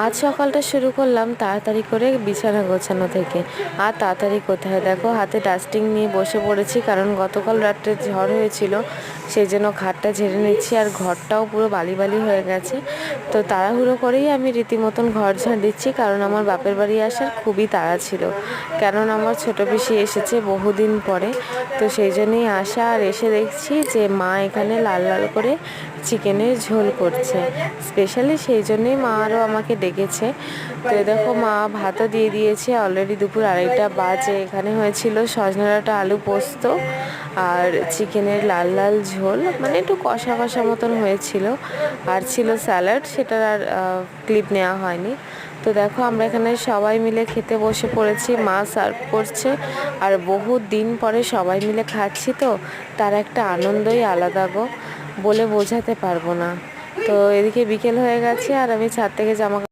আজ সকালটা শুরু করলাম তাড়াতাড়ি করে বিছানা গোছানো থেকে। আর তাড়াতাড়ি কোথায়, দেখো হাতে ডাস্টিং নিয়ে বসে পড়েছি, কারণ গতকাল রাত্রে ঝড় হয়েছিল, সেই জন্য ঘাটটা ঝেড়ে নিচ্ছি। আর ঘরটাও পুরো বালি বালি হয়ে গেছে, তো তাড়াহুড়ো করেই আমি রীতিমতন ঘর ঝাড় দিচ্ছি, কারণ আমার বাপের বাড়ি আসার খুবই তাড়া ছিল। কারণ আমার ছোটো পিসি এসেছে বহুদিন পরে, তো সেই জন্যই আসা। আর এসে দেখছি যে মা এখানে লাল লাল করে চিকেনের ঝোল করছে স্পেশালি, সেই জন্যই মা আরও আমাকে ডেকেছে। তো দেখো মা ভাতও দিয়ে দিয়েছে, অলরেডি দুপুর 2:30 বাজে। এখানে হয়েছিল সজনে ডাঁটা আলু পোস্ত আর চিকেনের লাল লাল ঝোল, মানে একটু কষা কষা মতন হয়েছিল। আর ছিল স্যালাড, সেটার আর ক্লিপ নেওয়া হয়নি। তো দেখো আমরা এখানে সবাই মিলে খেতে বসে পড়েছি, মা সার্ভ করছে। আর বহু দিন পরে সবাই মিলে খাচ্ছি, তো তার একটা আনন্দই আলাদা গো, বলে বোঝাতে পারবো না। তো এদিকে বিকেল হয়ে গেছে, আর আমি ছাদ থেকে জামা